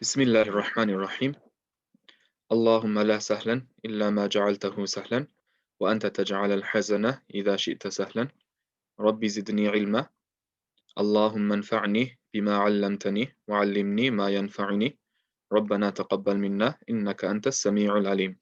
بسم الله الرحمن الرحيم اللهم لا سهلا إلا ما جعلته سهلا وأنت تجعل الحزن إذا شئت سهلا ربي زدني علما اللهم انفعني بما علمتني وعلمني ما ينفعني ربنا تقبل منا إنك أنت السميع العليم.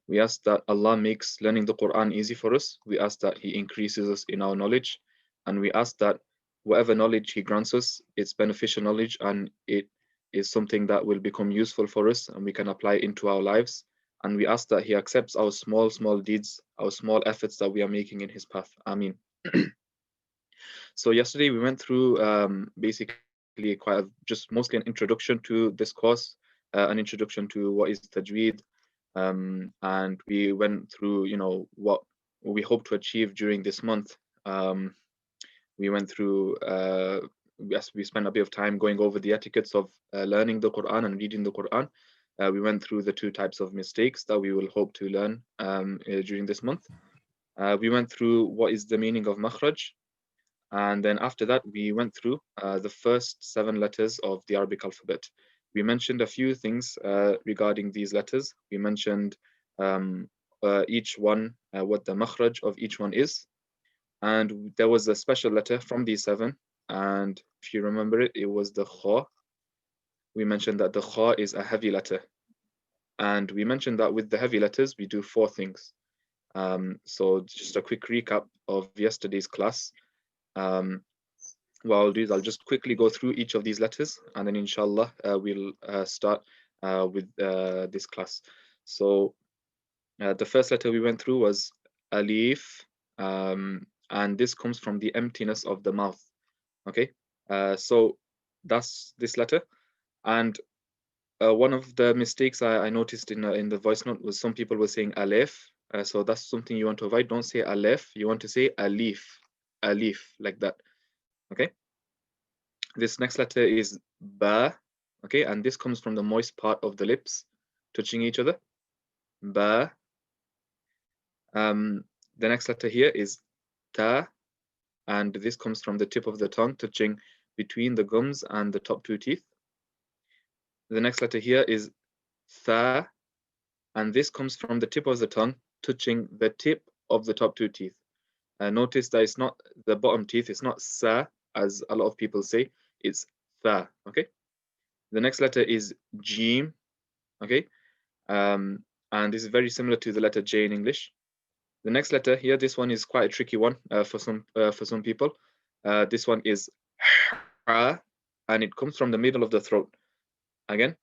We ask that Allah makes learning the Quran easy for us. We ask that He increases us in our knowledge. And we ask that whatever knowledge He grants us, it's beneficial knowledge and it is something that will become useful for us and we can apply into our lives. And we ask that He accepts our small, small deeds, our small efforts that we are making in His path. Ameen. So yesterday we went through basically just mostly an introduction to this course, an introduction to what is Tajweed, and we went through, what we hope to achieve during this month. We went through, yes, we spent a bit of time going over the etiquettes of learning the Quran and reading the Quran. We went through the two types of mistakes that we will hope to learn during this month. We went through what is the meaning of makhraj, and then after that, we went through the first 7 letters of the Arabic alphabet. We mentioned a few things regarding these letters. We mentioned each one, what the makhraj of each one is. And there was a special letter from these 7. And if you remember it, it was the kha. We mentioned that the kha is a heavy letter. And we mentioned that with the heavy letters, we do 4 things. So just a quick recap of yesterday's class. What I'll do is I'll just quickly go through each of these letters and then inshallah we'll start with this class. So the first letter we went through was alif, and this comes from the emptiness of the mouth. Okay, so that's this letter. And one of the mistakes I noticed in the voice note was some people were saying alif. So that's something you want to avoid. Don't say alif, you want to say alif, alif, like that. Okay, this next letter is ba. Okay, and this comes from the moist part of the lips touching each other. Ba. The next letter here is ta, and this comes from the tip of the tongue touching between the gums and the top 2 teeth. The next letter here is tha, and this comes from the tip of the tongue touching the tip of the top 2 teeth. Notice that it's not the bottom teeth, it's not sa as a lot of people say, it's tha. Okay, the next letter is jim. Okay, and this is very similar to the letter J in English. The next letter here, this one is quite a tricky one for some people. This one is ha, and it comes from the middle of the throat. Again,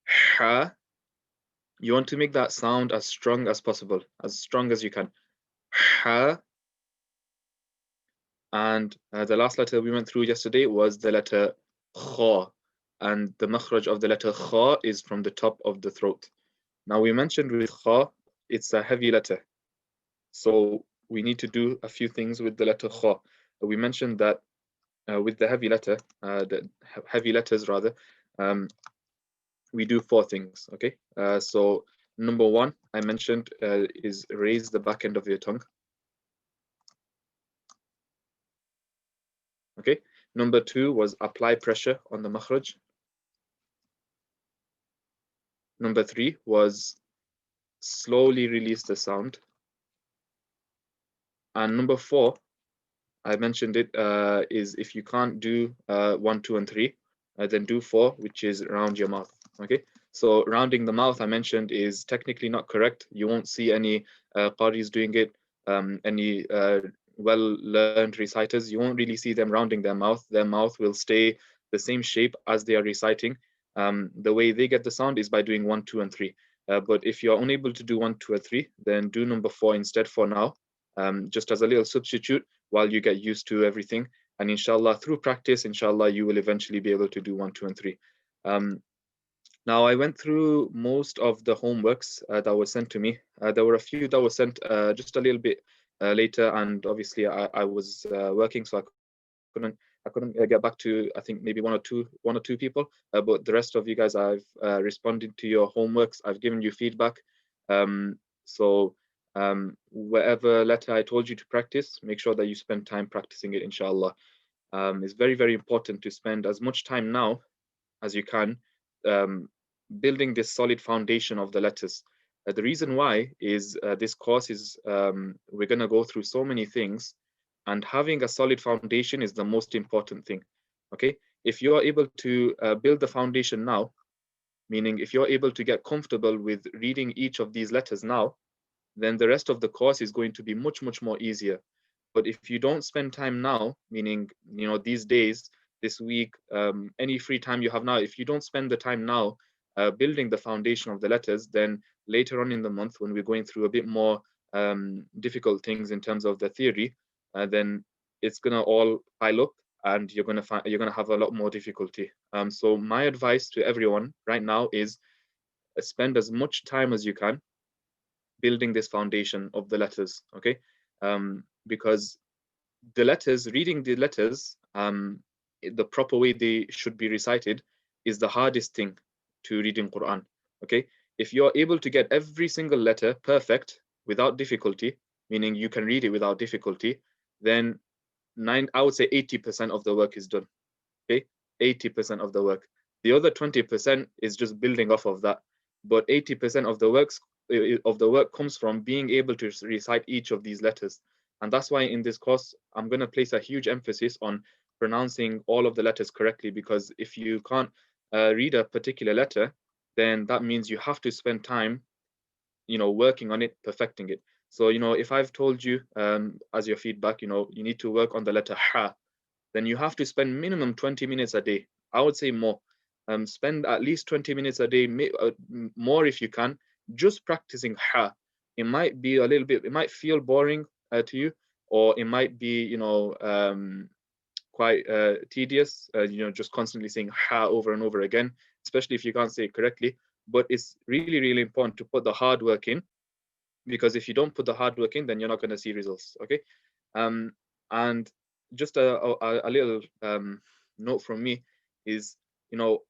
ha. You want to make that sound as strong as possible, as strong as you can. Ha. And the last letter we went through yesterday was the letter kha, and the makhraj of the letter kha is from the top of the throat. Now we mentioned with kha, it's a heavy letter. So we need to do a few things with the letter kha. We mentioned that with the heavy letter, the heavy letters rather, we do 4 things. Okay, so number 1 I mentioned is raise the back end of your tongue. Okay, number 2 was apply pressure on the makhraj. Number 3 was slowly release the sound. And number 4, I mentioned it, is if you can't do 1, 2, and 3, then do 4, which is round your mouth. Okay, so rounding the mouth I mentioned is technically not correct. You won't see any qaris doing it, any well-learned reciters. You won't really see them rounding their mouth. Their mouth will stay the same shape as they are reciting. The way they get the sound is by doing 1, 2, and 3. But if you're unable to do 1, 2, or 3, then do number 4 instead for now, just as a little substitute while you get used to everything. And inshallah, through practice, inshallah, you will eventually be able to do 1, 2, and 3. Now, I went through most of the homeworks that were sent to me. There were a few that were sent just a little bit later, and obviously I was working, so I couldn't get back to, I think, maybe one or two people. But the rest of you guys, I've responded to your homeworks. I've given you feedback. So whatever letter I told you to practice, make sure that you spend time practicing it, inshallah. It's very, very important to spend as much time now as you can building this solid foundation of the letters. The reason why is this course is we're going to go through so many things, and having a solid foundation is the most important thing. Okay, if you are able to build the foundation now, meaning if you're able to get comfortable with reading each of these letters now, then the rest of the course is going to be much, much more easier. But if you don't spend time now, meaning, these days, this week, any free time you have now, if you don't spend the time now building the foundation of the letters, then later on in the month, when we're going through a bit more difficult things in terms of the theory, then it's gonna all pile up, and you're gonna have a lot more difficulty. So my advice to everyone right now is spend as much time as you can building this foundation of the letters. Okay, because the letters, reading the letters, the proper way they should be recited is the hardest thing to read in Quran. Okay, if you're able to get every single letter perfect without difficulty, meaning you can read it without difficulty, then I would say 80% of the work is done. Okay, 80% of the work. The other 20% is just building off of that. But 80% of the work comes from being able to recite each of these letters. And that's why in this course, I'm going to place a huge emphasis on pronouncing all of the letters correctly, because if you can't read a particular letter, then that means you have to spend time, working on it, perfecting it. So, if I've told you as your feedback, you need to work on the letter ha, then you have to spend minimum 20 minutes a day. I would say more. Spend at least 20 minutes a day, more if you can, just practicing ha. It might be a little bit, it might feel boring to you, or it might be, quite tedious, just constantly saying ha over and over again, especially if you can't say it correctly. But it's really, really important to put the hard work in, because if you don't put the hard work in, then you're not going to see results. Okay. And just a little note from me is,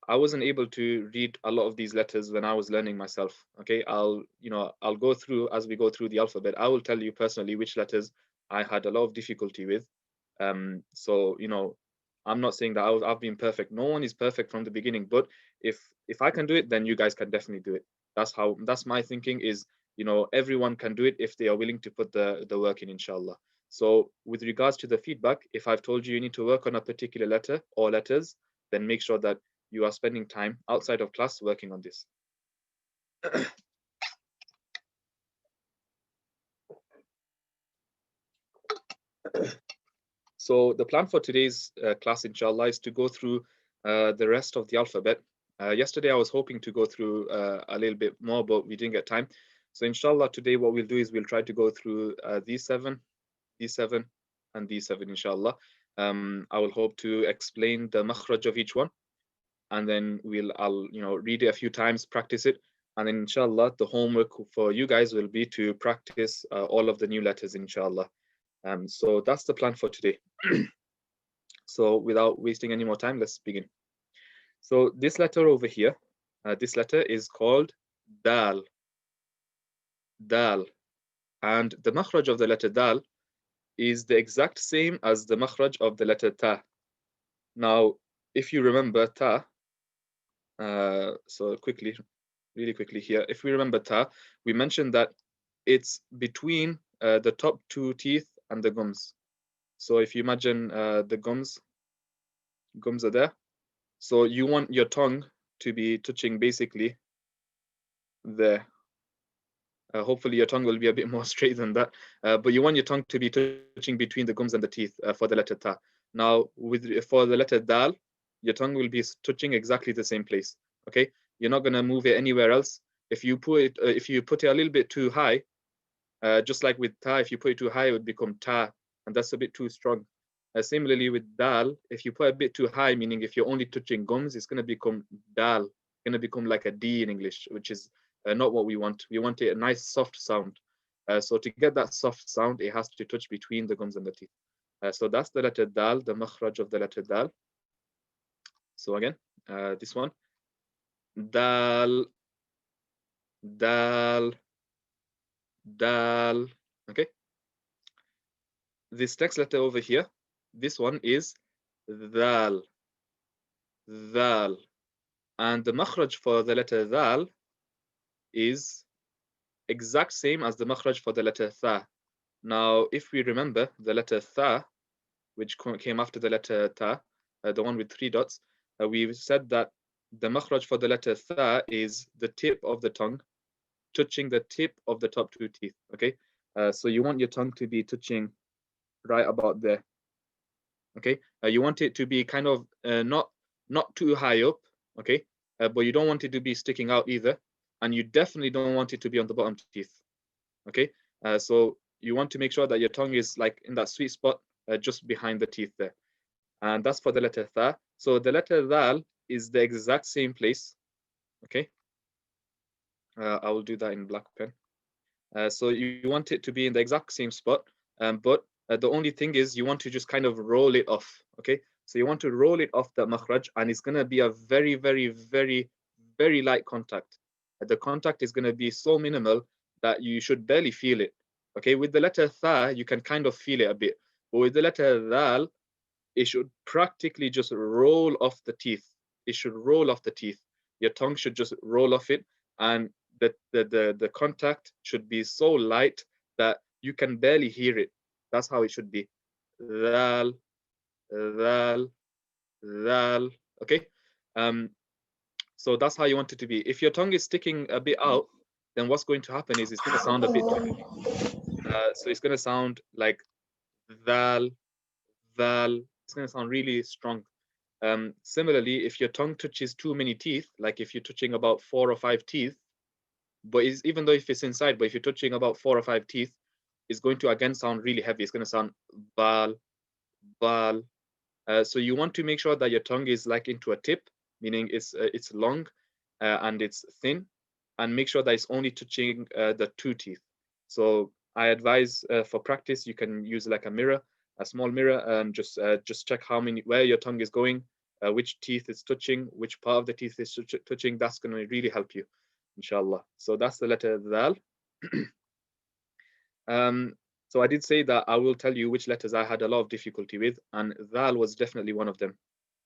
I wasn't able to read a lot of these letters when I was learning myself. Okay, I'll go through, as we go through the alphabet, I will tell you personally which letters I had a lot of difficulty with. So I'm not saying that I've been perfect. No one is perfect from the beginning, but if I can do it, then you guys can definitely do it. That's my thinking is, everyone can do it if they are willing to put the work in, inshallah. So with regards to the feedback, if I've told you you need to work on a particular letter or letters, then make sure that you are spending time outside of class working on this. So the plan for today's class, inshallah, is to go through the rest of the alphabet. Yesterday, I was hoping to go through a little bit more, but we didn't get time. So inshallah, today what we'll do is we'll try to go through these seven, and these seven, inshallah. I will hope to explain the makhraj of each one, and then I'll read it a few times, practice it, and then inshallah the homework for you guys will be to practice all of the new letters, inshallah. So that's the plan for today. So without wasting any more time, let's begin. So this letter over here, this letter is called dal. Dal. And the makhraj of the letter dal is the exact same as the makhraj of the letter ta. Now, if you remember ta, so really quickly here, if we remember ta, we mentioned that it's between the top two teeth and the gums. So if you imagine the gums are there. So you want your tongue to be touching basically there. Hopefully your tongue will be a bit more straight than that. But you want your tongue to be touching between the gums and the teeth for the letter ta. Now, for the letter dal, your tongue will be touching exactly the same place. Okay, you're not gonna move it anywhere else. If you put it a little bit too high, just like with ta, if you put it too high, it would become ta, and that's a bit too strong. Similarly with dal, if you put a bit too high, meaning if you're only touching gums, it's gonna become dal, gonna become like a D in English, which is not what we want. We want a nice soft sound. So to get that soft sound, it has to touch between the gums and the teeth. So that's the letter dal, the makhraj of the letter dal. So again, this one, dal, dal, dal. Okay. This next letter over here, this one is Dhal, dhal. And the makhraj for the letter dhal is exact same as the makhraj for the letter tha. Now, if we remember the letter tha, which came after the letter ta, the one with 3 dots, we said that the makhraj for the letter tha is the tip of the tongue touching the tip of the top 2 teeth. Okay, so you want your tongue to be touching right about there. Okay, you want it to be kind of not too high up. Okay, but you don't want it to be sticking out either, and you definitely don't want it to be on the bottom teeth. Okay, so you want to make sure that your tongue is like in that sweet spot just behind the teeth there, and that's for the letter tha. So the letter dal is the exact same place. Okay, I will do that in black pen. So you want it to be in the exact same spot, but the only thing is you want to just kind of roll it off. Okay, so you want to roll it off the makhraj, and it's going to be a very, very, very, very light contact. The contact is going to be so minimal that you should barely feel it. Okay, with the letter tha, you can kind of feel it a bit, but with the letter dal, it should practically just roll off the teeth. It should roll off the teeth. Your tongue should just roll off it, and the contact should be so light that you can barely hear it. That's how it should be. Dal, dal, dal. Okay. Um, so that's how you want it to be. If your tongue is sticking a bit out, then what's going to happen is it's going to sound a bit different. So it's going to sound like dal, dal. It's going to sound really strong. Similarly, if your tongue touches too many teeth, like if you're touching about 4 or 5 teeth, but even though if it's inside, but if you're touching about 4 or 5 teeth, it's going to again sound really heavy. It's going to sound bal, bal. So you want to make sure that your tongue is like into a tip, meaning it's long and it's thin, and make sure that it's only touching the 2 teeth. So I advise for practice, you can use like a mirror, a small mirror, and just check where your tongue is going, which teeth is touching, which part of the teeth is touching. That's going to really help you, inshallah. So that's the letter dal. So I did say that I will tell you which letters I had a lot of difficulty with, and dal was definitely one of them.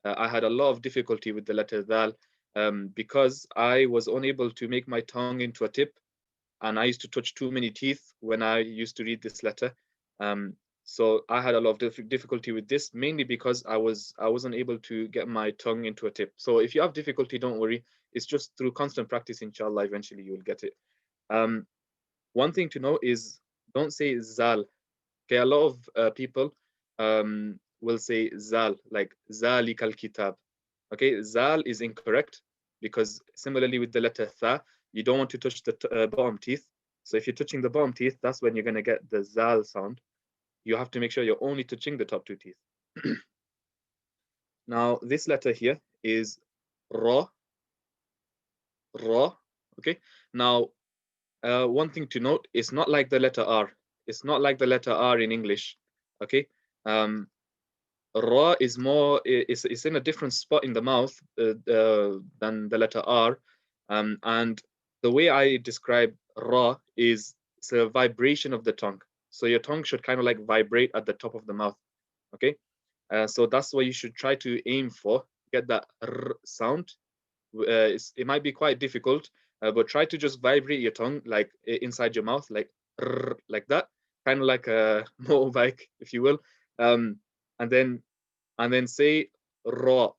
I had a lot of difficulty with the letter dal because I was unable to make my tongue into a tip, and I used to touch too many teeth when I used to read this letter. So I had a lot of difficulty with this, mainly because I wasn't able to get my tongue into a tip. So if you have difficulty, don't worry. It's just through constant practice, inshallah, eventually you will get it. One thing to know is don't say zal. Okay, a lot of people will say zal, like zalik al kitab. Okay, zal is incorrect because similarly with the letter tha, you don't want to touch the bottom teeth. So if you're touching the bottom teeth, that's when you're going to get the zal sound. You have to make sure you're only touching the top 2 teeth. Now, this letter here is ra, ra. Okay, now one thing to note, it's not like the letter R. It's not like the letter R in English. Okay, Ra is more, it's in a different spot in the mouth than the letter R. And the way I describe Ra is it's a vibration of the tongue. So your tongue should kind of like vibrate at the top of the mouth. Okay, so that's what you should try to aim for. Get that R sound. It might be quite difficult, but try to just vibrate your tongue like inside your mouth, like that, kind of like a motorbike, if you will. And then say raw,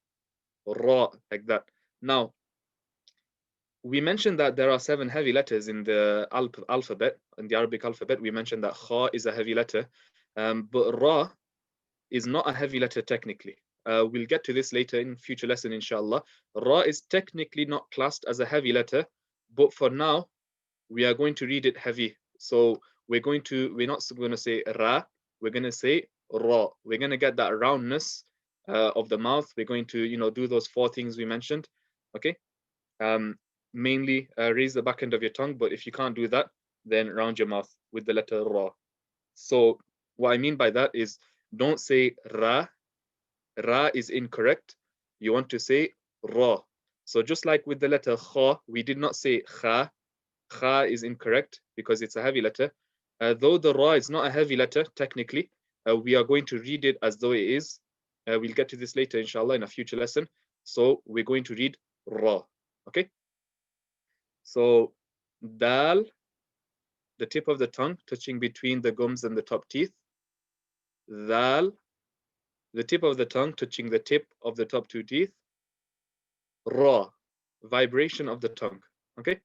raw, like that. Now, we mentioned that there are 7 heavy letters in the alphabet, in the Arabic alphabet. We mentioned that kha is a heavy letter, but ra is not a heavy letter technically. We'll get to this later in future lesson, inshallah. Ra is technically not classed as a heavy letter, but for now, we are going to read it heavy. So we're not going to say ra, we're going to say ra. We're going to get that roundness of the mouth. We're going to, do those 4 things we mentioned. Okay. Mainly raise the back end of your tongue, but if you can't do that, then round your mouth with the letter ra. So what I mean by that is don't say ra. Ra is incorrect. You want to say ra. So just like with the letter kha, we did not say kha. Kha is incorrect because it's a heavy letter. Though the ra is not a heavy letter technically, we are going to read it as though it is. We'll get to this later, inshallah, in a future lesson. So we're going to read Ra. Okay? So Dal, the tip of the tongue touching between the gums and the top teeth. Dal, the tip of the tongue touching the tip of the top two teeth. Ra, vibration of the tongue. Okay?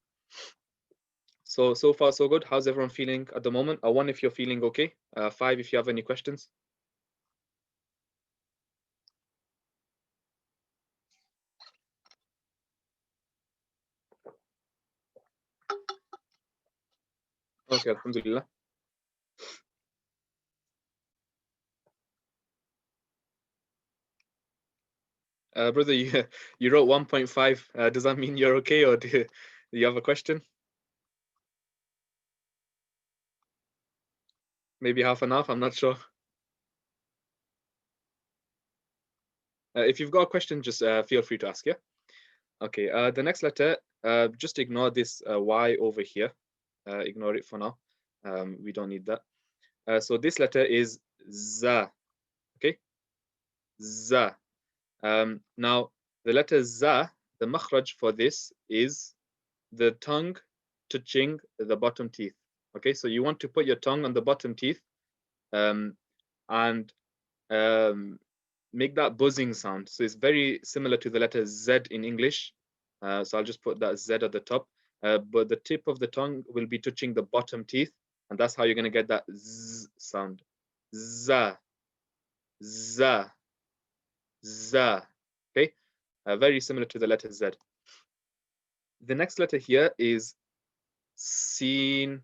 So far so good. How's everyone feeling at the moment? 1 if you're feeling okay. 5 if you have any questions. Okay, alhamdulillah. Brother, you wrote 1.5. Does that mean you're okay, or do you have a question? Maybe half and half, I'm not sure. If you've got a question, just feel free to ask, yeah? Okay, the next letter, just ignore this Y over here. Ignore it for now. We don't need that. So this letter is za, okay? Za. Now, the letter za, the makhraj for this is the tongue touching the bottom teeth. Okay, so you want to put your tongue on the bottom teeth and make that buzzing sound. So it's very similar to the letter Z in English. So I'll just put that Z at the top. But the tip of the tongue will be touching the bottom teeth, and that's how you're going to get that Z sound. Za, za, za. Okay, very similar to the letter Z. The next letter here is Sin,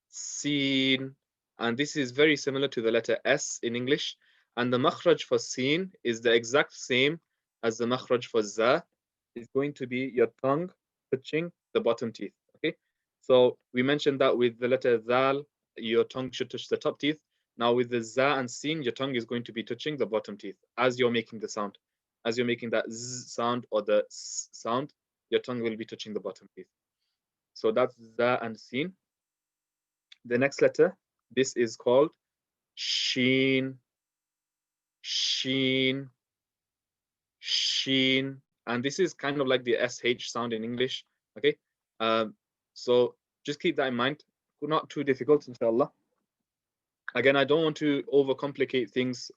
Sin, and this is very similar to the letter S in English. And the makhraj for Sin is the exact same as the makhraj for Za. It's going to be your tongue touching the bottom teeth. Okay, so we mentioned that with the letter Zal, your tongue should touch the top teeth. Now with the Za and Sin, your tongue is going to be touching the bottom teeth as you're making the sound. As you're making that Z sound or the S sound, your tongue will be touching the bottom teeth. So that's Za and Sin. The next letter, this is called Sheen, Sheen, Sheen. And this is kind of like the SH sound in English. Okay. So just keep that in mind. Not too difficult, inshallah. Again, I don't want to overcomplicate things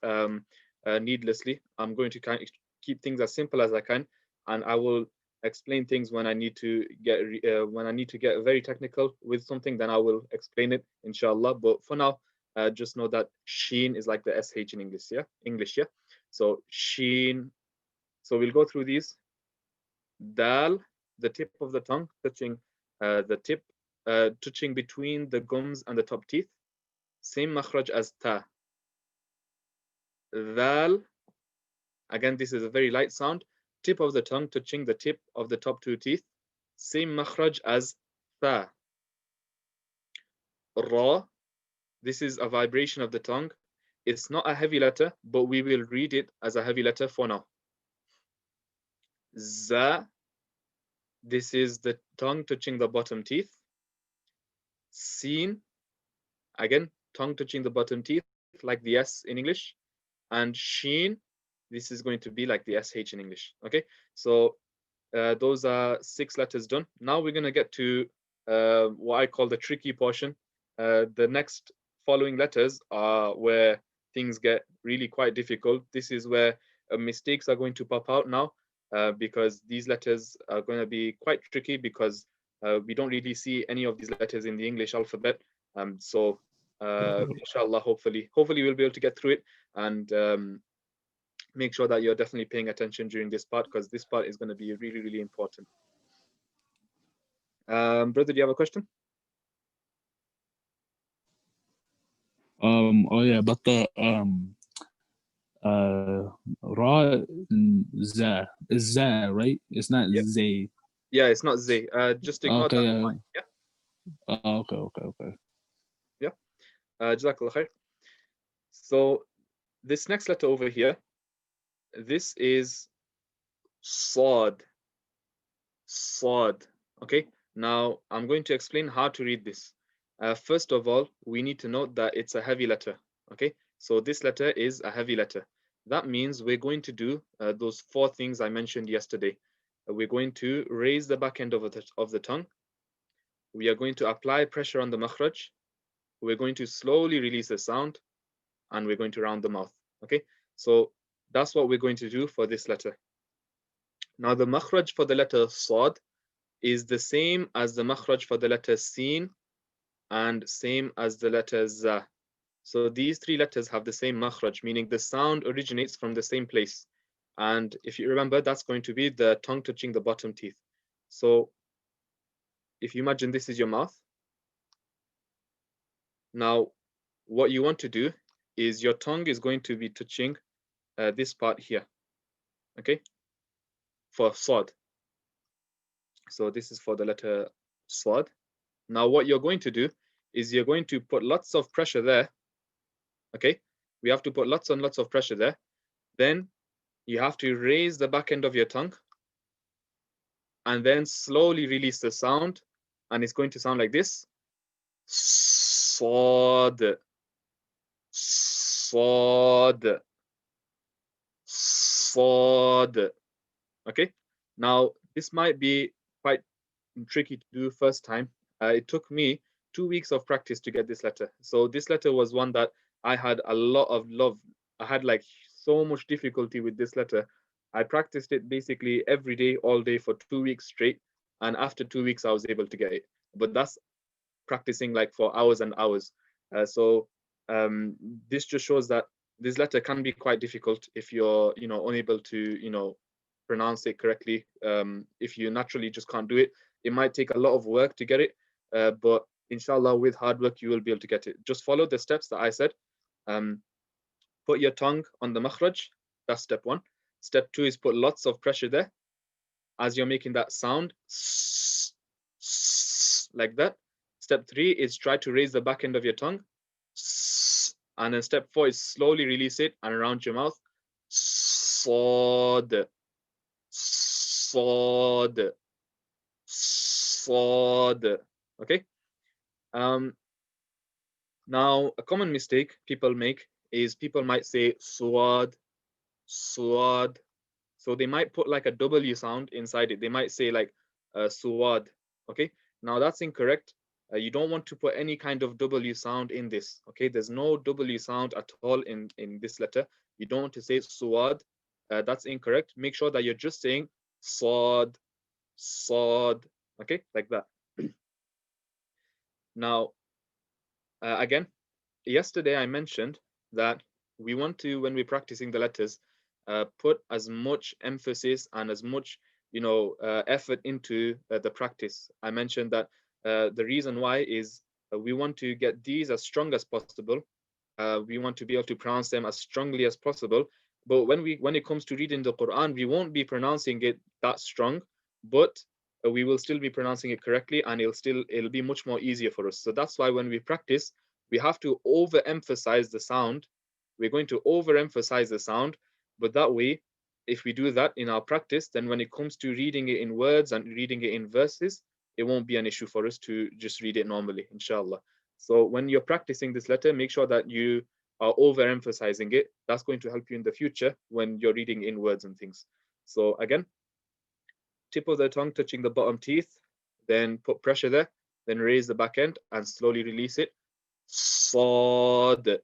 needlessly. I'm going to kind of keep things as simple as I can, and I will explain things when I need to get very technical with something. Then I will explain it, inshallah. But for now, just know that sheen is like the sh in English, yeah. So sheen. So we'll go through these. Dal, the tip of the tongue touching the tip, touching between the gums and the top teeth. Same makhraj as ta. Dhal, again, this is a very light sound. Tip of the tongue touching the tip of the top two teeth. Same makhraj as tha. Ra, this is a vibration of the tongue. It's not a heavy letter, but we will read it as a heavy letter for now. Za, this is the tongue touching the bottom teeth. Sin, again, tongue touching the bottom teeth, like the S in English. And Sheen, this is going to be like the SH in English. Okay, so those are 6 letters done. Now we're going to get to what I call the tricky portion. The next following letters are where things get really quite difficult. This is where mistakes are going to pop out now because these letters are going to be quite tricky because we don't really see any of these letters in the English alphabet. So inshallah, hopefully we'll be able to get through it and make sure that you're definitely paying attention during this part because this part is going to be really, really important. Brother, do you have a question? Oh yeah, but the Ra za is za, right? It's not Yep. zay. Yeah, it's not zay. Just ignore Okay, that. Yeah. okay. Yeah. Jazakallah khair. So this next letter over here, this is Sad. Sad. Okay. Now I'm going to explain how to read this. First of all, we need to note that it's a heavy letter. Okay. So this letter is a heavy letter. that means we're going to do those 4 things I mentioned yesterday. We're going to raise the back end of the tongue. We are going to apply pressure on the makhraj. We're going to slowly release the sound, and we're going to round the mouth. Okay, so that's what we're going to do for this letter. Now, the makhraj for the letter Sad is the same as the makhraj for the letter Sin and same as the letter Za. So these 3 letters have the same makhraj, meaning the sound originates from the same place. And if you remember, that's going to be the tongue touching the bottom teeth. So if you imagine this is your mouth. Now, what you want to do is your tongue is going to be touching this part here, okay, for Sad. So this is for the letter Sad. Now, what you're going to do is you're going to put lots of pressure there, okay? We have to put lots and lots of pressure there. Then you have to raise the back end of your tongue and then slowly release the sound, and it's going to sound like this. Sad, sad, sad. Okay, now this might be quite tricky to do first time. It took me 2 weeks of practice to get this letter. So this letter was one that I had a lot of love. I had like so much difficulty with this letter. I practiced it basically every day, all day for 2 weeks straight. And after 2 weeks, I was able to get it. But that's practicing like for hours and hours. So this just shows that this letter can be quite difficult if you're, unable to, pronounce it correctly. If you naturally just can't do it, it might take a lot of work to get it. But inshallah, with hard work, you will be able to get it. Just follow the steps that I said. Put your tongue on the makhraj. That's step 1. Step 2 is put lots of pressure there as you're making that sound like that. Step 3 is try to raise the back end of your tongue. And then step 4 is slowly release it and around your mouth. Sad, sad, sad. Okay. Now, a common mistake people make is people might say suad, suad. So they might put like a W sound inside it. They might say like suad. Okay. Now that's incorrect. You don't want to put any kind of W sound in this. Okay. There's no W sound at all in this letter. You don't want to say suad. That's incorrect. Make sure that you're just saying sad, sad. Okay. Like that. Now, again, yesterday I mentioned that we want to, when we're practicing the letters, put as much emphasis and as much effort into the practice. I mentioned that the reason why is we want to get these as strong as possible. We want to be able to pronounce them as strongly as possible. But when it comes to reading the Quran, we won't be pronouncing it that strong, but we will still be pronouncing it correctly, and it'll be much more easier for us. So that's why when we practice, we have to overemphasize the sound. We're going to overemphasize the sound, but that way, if we do that in our practice, then when it comes to reading it in words and reading it in verses, it won't be an issue for us to just read it normally, inshallah. So when you're practicing this letter, make sure that you are overemphasizing it. That's going to help you in the future when you're reading in words and things. So again, tip of the tongue touching the bottom teeth, then put pressure there, then raise the back end and slowly release it. Sad,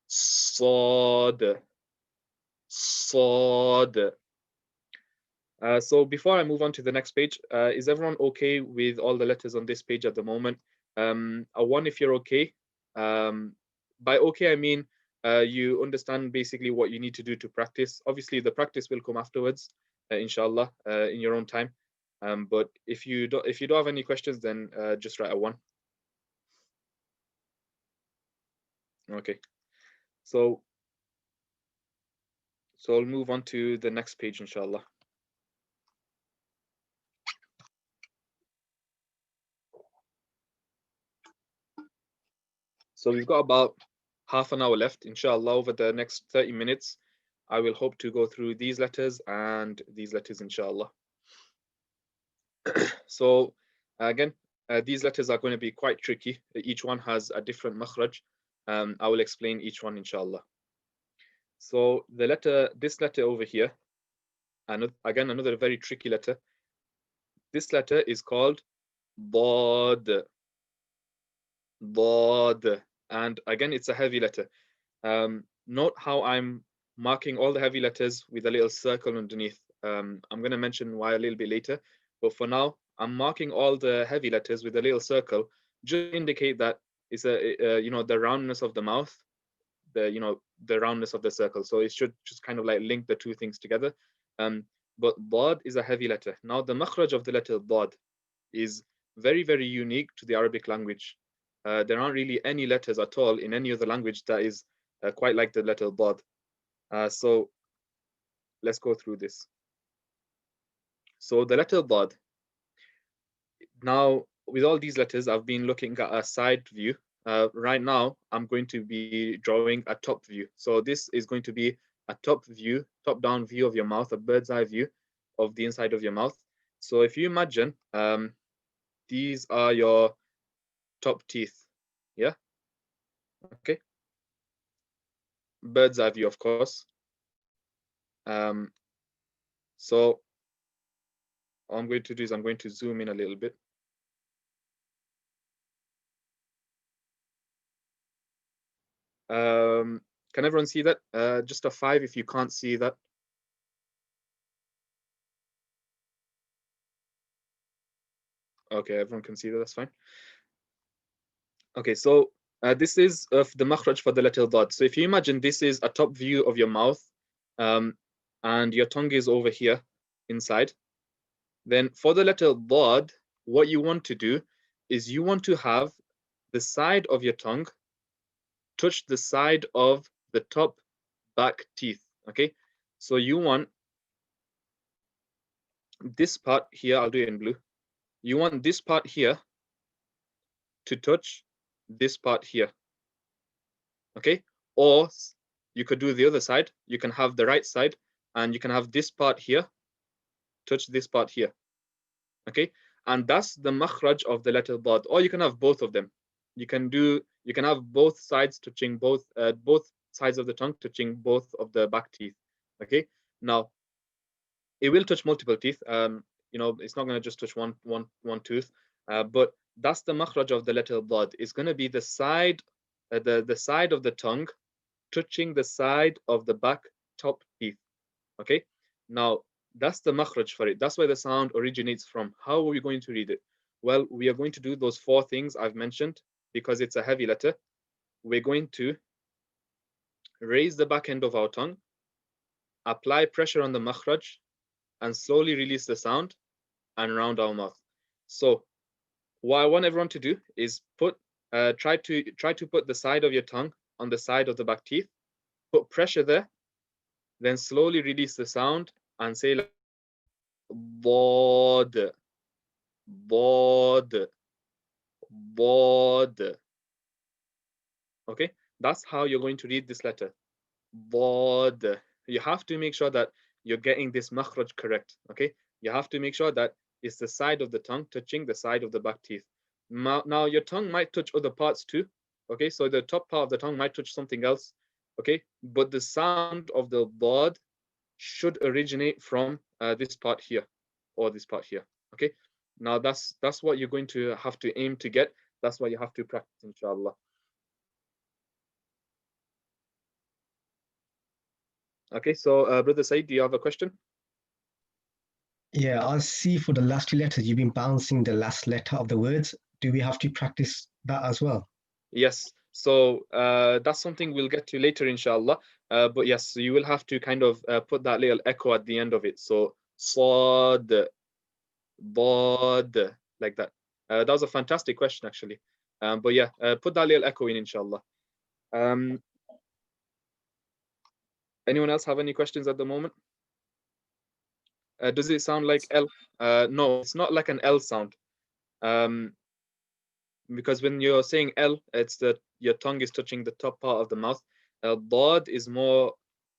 sad, sad. So before I move on to the next page, is everyone okay with all the letters on this page at the moment? A 1 if you're okay. By okay, I mean you understand basically what you need to do to practice. Obviously, the practice will come afterwards, inshallah, in your own time. But if you don't have any questions, then just write a 1. Okay. So I'll move on to the next page, inshallah. So we've got about half an hour left, inshallah. Over the next 30 minutes, I will hope to go through these letters and these letters, inshallah. So again, these letters are going to be quite tricky. Each one has a different makhraj. I will explain each one, inshallah. So this letter over here, and again another very tricky letter. This letter is called Dad. Dad. And again, it's a heavy letter. Note how I'm marking all the heavy letters with a little circle underneath. I'm going to mention why a little bit later, but for now, I'm marking all the heavy letters with a little circle, just to indicate that it's the roundness of the mouth, the roundness of the circle. So it should just kind of like link the two things together. But Dad is a heavy letter. Now the makhraj of the letter Dad is very, very unique to the Arabic language. There aren't really any letters at all in any other language that is quite like the letter Dad. So let's go through this. So the letter Dad. Now, with all these letters, I've been looking at a side view. Right now, I'm going to be drawing a top view. So this is going to be a top-down view of your mouth, a bird's eye view of the inside of your mouth. So if you imagine, these are your top teeth, yeah? Okay. Bird's eye view, of course. So all I'm going to do is I'm going to zoom in a little bit. Can everyone see that? Just a 5 if you can't see that. Okay, everyone can see that, that's fine. Okay, so this is the makhraj for the letter Dad. So if you imagine this is a top view of your mouth, and your tongue is over here inside, then for the letter Dad, what you want to do is you want to have the side of your tongue touch the side of the top back teeth, okay? So you want this part here, I'll do it in blue. You want this part here to touch this part here, okay? Or you could do the other side. You can have the right side and you can have this part here touch this part here, okay? And that's the makhraj of the letter Dad. Or you can have both of them. You can have both sides touching both sides of the tongue touching both of the back teeth, okay? Now, it will touch multiple teeth. It's not going to just touch one tooth, but that's the makhraj of the letter Dad. It's going to be the side, the side of the tongue touching the side of the back top teeth, okay? Now, that's the makhraj for it. That's where the sound originates from. How are we going to read it? Well, we are going to do those 4 things I've mentioned because it's a heavy letter. We're going to raise the back end of our tongue, apply pressure on the makhraj, and slowly release the sound and round our mouth. So what I want everyone to do is try to put the side of your tongue on the side of the back teeth, put pressure there, then slowly release the sound and say like Dad, Dad, Dad. Okay, that's how you're going to read this letter. Dad. You have to make sure that you're getting this makhraj correct. Okay, you have to make sure that it's the side of the tongue touching the side of the back teeth. Now your tongue might touch other parts too. Okay, so the top part of the tongue might touch something else. Okay, but the sound of the Dad should originate from this part here or this part here. Okay, now that's what you're going to have to aim to get. That's what you have to practice, inshallah. Okay, so Brother Said, do you have a question? Yeah, I see for the last 2 letters, you've been bouncing the last letter of the words. Do we have to practice that as well? Yes, so that's something we'll get to later, inshallah. But yes, so you will have to kind of put that little echo at the end of it. So Sad, Dad, like that. That was a fantastic question, actually. But yeah, put that little echo in, inshallah. Anyone else have any questions at the moment? Does it sound like L? No, it's not like an L sound. Because when you're saying L, it's that your tongue is touching the top part of the mouth. Dad is more,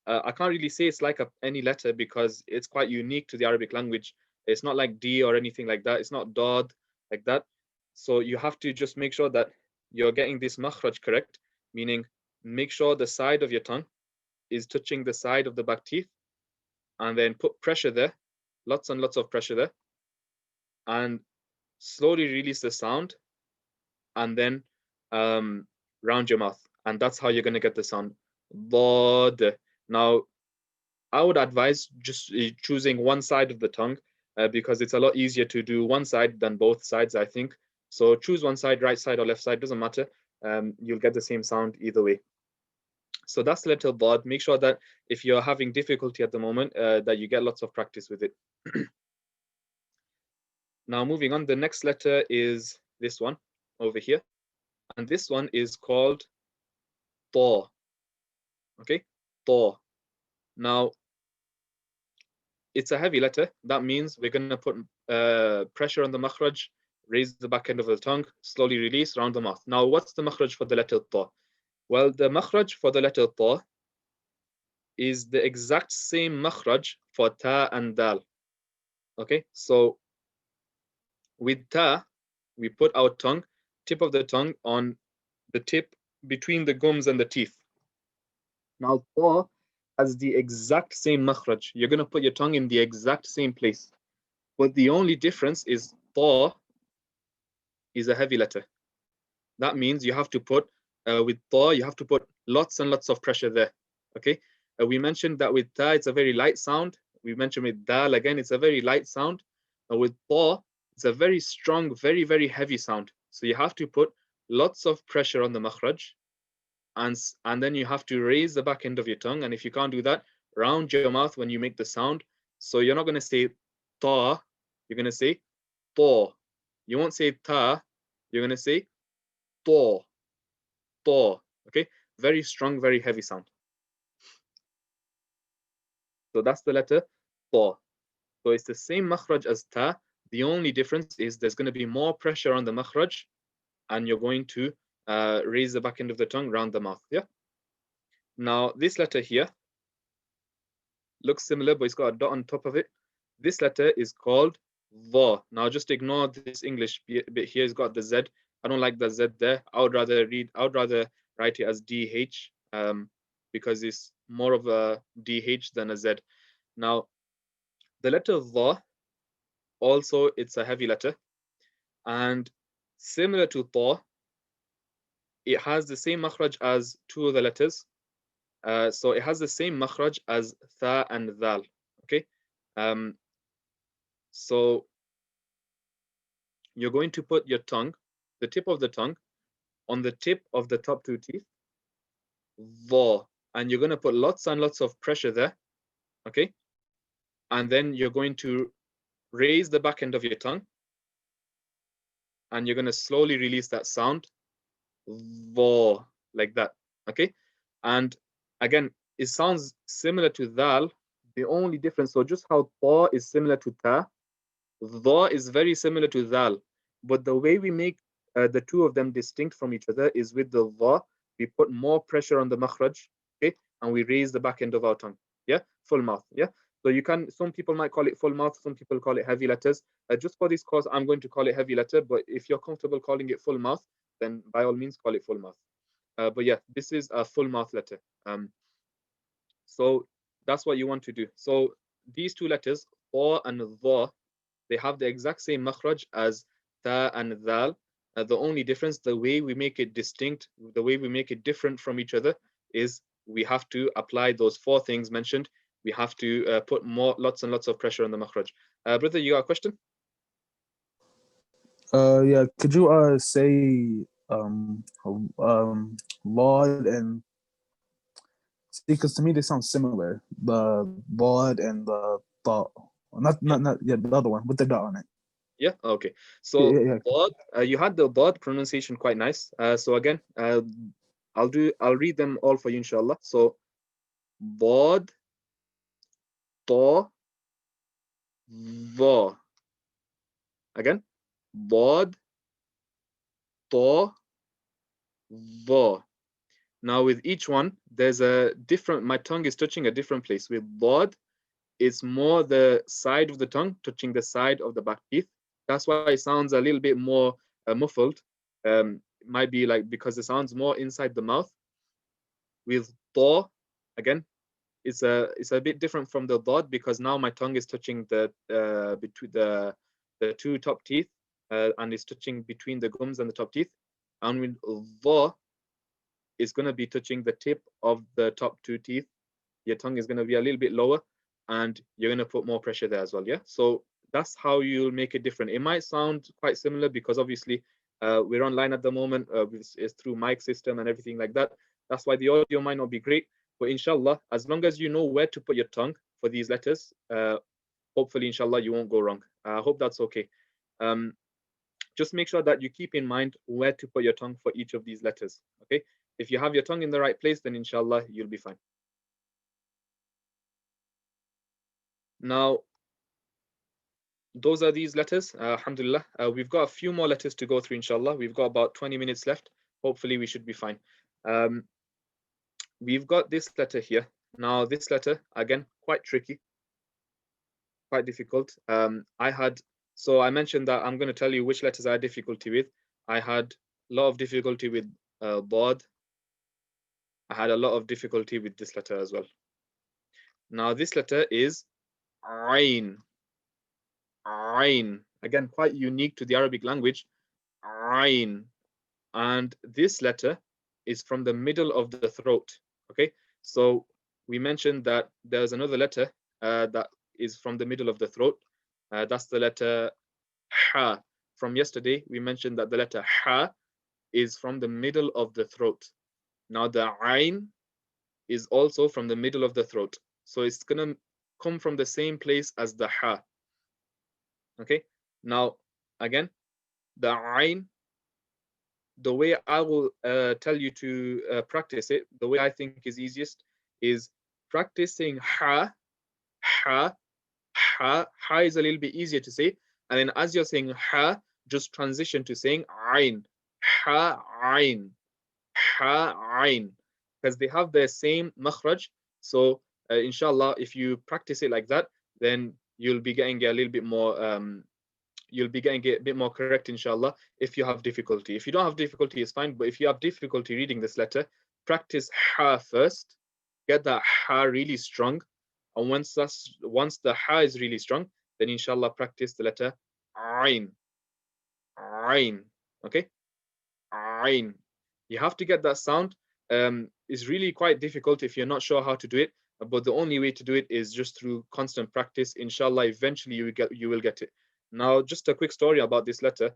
I can't really say it's like any letter because it's quite unique to the Arabic language. It's not like D or anything like that. It's not Dad like that. So you have to just make sure that you're getting this makhraj correct, meaning make sure the side of your tongue is touching the side of the back teeth, and then put pressure there, lots and lots of pressure there, and slowly release the sound, and then round your mouth, and that's how you're going to get the sound bod. Now, I would advise just choosing one side of the tongue because it's a lot easier to do one side than both sides, I think. So choose one side, right side or left side, doesn't matter. You'll get the same sound either way. So that's the letter bod. Make sure that if you're having difficulty at the moment, that you get lots of practice with it. Now, moving on, the next letter is this one over here. And this one is called ta. Okay, ta. Now, it's a heavy letter. That means we're going to put pressure on the makhraj, raise the back end of the tongue, slowly release, round the mouth. Now, what's the makhraj for the letter ta? Well, the makhraj for the letter ta is the exact same makhraj for ta and dal. Okay, so with ta, we put our tongue, tip of the tongue on the tip between the gums and the teeth. Now, ta has the exact same makhraj. You're going to put your tongue in the exact same place. But the only difference is ta is a heavy letter. That means you have to put, with ta, you have to put lots and lots of pressure there. Okay. We mentioned that with ta, it's a very light sound. We mentioned with dal, again, it's a very light sound. With ta, it's a very strong, very, very heavy sound. So you have to put lots of pressure on the makhraj. And then you have to raise the back end of your tongue. And if you can't do that, round your mouth when you make the sound. So you're not going to say ta, you're going to say to. You won't say ta, you're going to say to. To. Okay? Very strong, very heavy sound. So that's the letter ta. So it's the same makhraj as ta. The only difference is there's going to be more pressure on the makhraj, and you're going to raise the back end of the tongue round the mouth. Yeah. Now, this letter here looks similar, but it's got a dot on top of it. This letter is called va. Now, just ignore this English bit here. It's got the Z. I don't like the Z there. I would rather write it as DH because it's more of a DH than a Z. Now, the letter va, also, it's a heavy letter. And similar to ta, it has the same makhraj as two of the letters. So it has the same makhraj as tha and dal. Okay. So you're going to put your tongue, the tip of the tongue, on the tip of the top two teeth, va, and you're going to put lots and lots of pressure there. Okay. And then you're going to raise the back end of your tongue, and you're going to slowly release that sound, va, like that. Okay. And again, it sounds similar to dal. The only difference, so just how ta is similar to ta, dha is very similar to dal. But the way we make the two of them distinct from each other is with the dha, we put more pressure on the makhraj, okay, and we raise the back end of our tongue. Yeah, full mouth. Yeah. So you can, some people might call it full mouth, some people call it heavy letters. Just for this course, I'm going to call it heavy letter, but if you're comfortable calling it full mouth, then by all means call it full mouth. But yeah, this is a full mouth letter. So that's what you want to do. So these two letters, ta and dha, they have the exact same makhraj as ta and dal. The only difference, the way we make it distinct, the way we make it different from each other, is we have to apply those four things mentioned. We have to put lots and lots of pressure on the makhraj. Brother, you got a question? Yeah, could you say Lord and see, because to me they sound similar. The Lord and the thought. Not yeah, the other one with the dot on it. Yeah. Okay. So yeah. you had the dot pronunciation quite nice. So again, I'll read them all for you, inshallah. So bod, ta, va. Again, bod, ta, va. Now with each one, there's a different, my tongue is touching a different place. With bod, it's more the side of the tongue touching the side of the back teeth. That's why it sounds a little bit more muffled. It might be like because it sounds more inside the mouth. With ta, again, it's a bit different from the dad, because now my tongue is touching the between the two top teeth, and it's touching between the gums and the top teeth. And with dha, it's going to be touching the tip of the top two teeth. Your tongue is going to be a little bit lower, and you're going to put more pressure there as well. Yeah, so that's how you'll make it different. It might sound quite similar because obviously we're online at the moment. It's through mic system and everything like that. That's why the audio might not be great. But inshallah, as long as you know where to put your tongue for these letters, hopefully, inshallah, you won't go wrong. I hope that's okay. Just make sure that you keep in mind where to put your tongue for each of these letters. Okay, if you have your tongue in the right place, then inshallah, you'll be fine. Now, those are these letters, alhamdulillah. We've got a few more letters to go through, inshallah. We've got about 20 minutes left. Hopefully, we should be fine. We've got this letter here. Now, this letter, again, quite tricky, quite difficult. So I mentioned that I'm going to tell you which letters I had difficulty with. I had a lot of difficulty with Dad. I had a lot of difficulty with this letter as well. Now, this letter is Ain. Ain. Again, quite unique to the Arabic language. Ain. And this letter is from the middle of the throat. Okay, so we mentioned that there's another letter that is from the middle of the throat. That's the letter Ha. From yesterday, we mentioned that the letter Ha is from the middle of the throat. Now, the Ain is also from the middle of the throat. So it's going to come from the same place as the Ha. Okay, now, again, the Ain, the way I will tell you to practice it, the way I think is easiest is practicing Ha, Ha, Ha. Ha is a little bit easier to say. And then as you're saying Ha, just transition to saying Ain. Ha, Ain. Ha, Ain. Because they have the same makhraj. So inshallah, if you practice it like that, then you'll be getting a little bit more you'll be getting it a bit more correct, inshallah, if you have difficulty. If you don't have difficulty, it's fine. But if you have difficulty reading this letter, practice Ha first. Get that Ha really strong. And once the Ha is really strong, then inshallah practice the letter Ain. Ain. Okay? Ain. You have to get that sound. It's really quite difficult if you're not sure how to do it. But the only way to do it is just through constant practice. Inshallah, eventually you will get it. Now, just a quick story about this letter.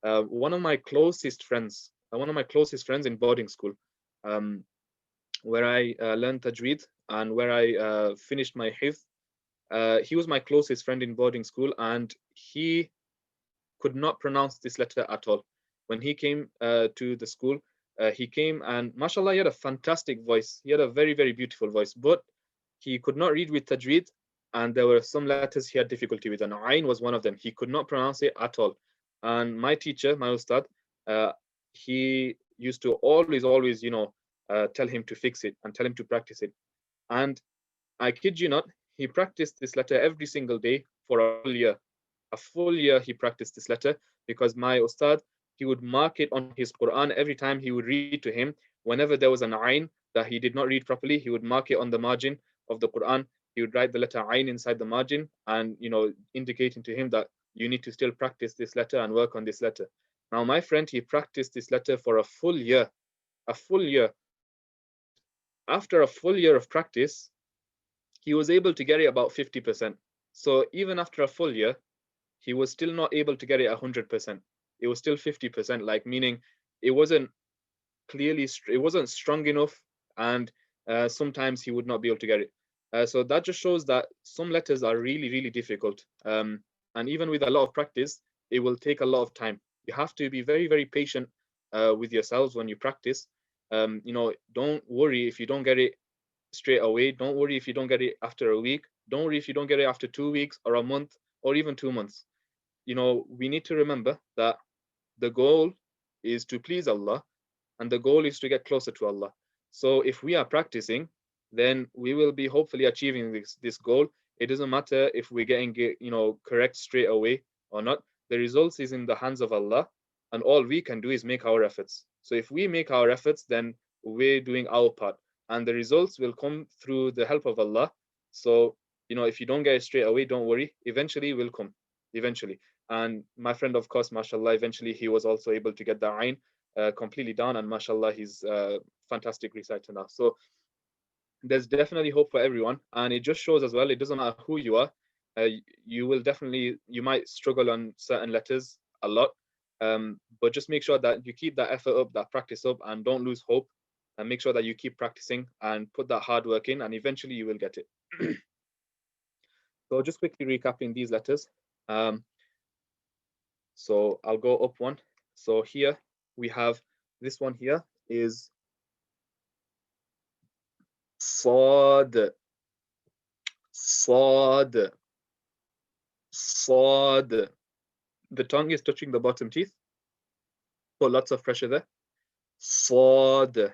One of my closest friends in boarding school, where I learned Tajweed and where I finished my hifz, he was my closest friend in boarding school, and he could not pronounce this letter at all. When he came to the school, he came and mashallah, he had a fantastic voice. He had a very, very beautiful voice, but he could not read with Tajweed. And there were some letters he had difficulty with, and Ain was one of them. He could not pronounce it at all. And my teacher, my ustad, he used to always, tell him to fix it and tell him to practice it. And I kid you not, he practiced this letter every single day for a full year. A full year he practiced this letter, because my ustad, he would mark it on his Quran every time he would read to him. Whenever there was an Ain that he did not read properly, he would mark it on the margin of the Quran. He would write the letter Ain inside the margin, and indicating to him that you need to still practice this letter and work on this letter. Now, my friend, he practiced this letter for a full year. A full year. After a full year of practice, he was able to get it about 50%. So even after a full year, he was still not able to get it 100%. It was still 50%, like meaning it wasn't strong enough, and sometimes he would not be able to get it. So that just shows that some letters are really, really difficult. And even with a lot of practice, it will take a lot of time. You have to be very, very patient with yourselves when you practice. Don't worry if you don't get it straight away. Don't worry if you don't get it after a week. Don't worry if you don't get it after 2 weeks or a month or even 2 months. We need to remember that the goal is to please Allah, and the goal is to get closer to Allah. So if we are practicing, then we will be hopefully achieving this goal. It doesn't matter if we're getting it, correct straight away or not. The results is in the hands of Allah, and all we can do is make our efforts. So if we make our efforts, then we're doing our part. and the results will come through the help of Allah. So, you know, if you don't get it straight away, don't worry. Eventually it will come. Eventually. And my friend, of course, mashallah, eventually he was also able to get the ayn completely down, and mashallah, he's a fantastic reciter now. So there's definitely hope for everyone, and it just shows as well, it doesn't matter who you are, you will definitely, you might struggle on certain letters a lot, but just make sure that you keep that effort up, that practice up, and don't lose hope, and make sure that you keep practicing and put that hard work in, and eventually you will get it. So just quickly recapping these letters. So I'll go up one. So here we have this one here is Sad. Sad. Sad. The tongue is touching the bottom teeth. Put lots of pressure there. Sad.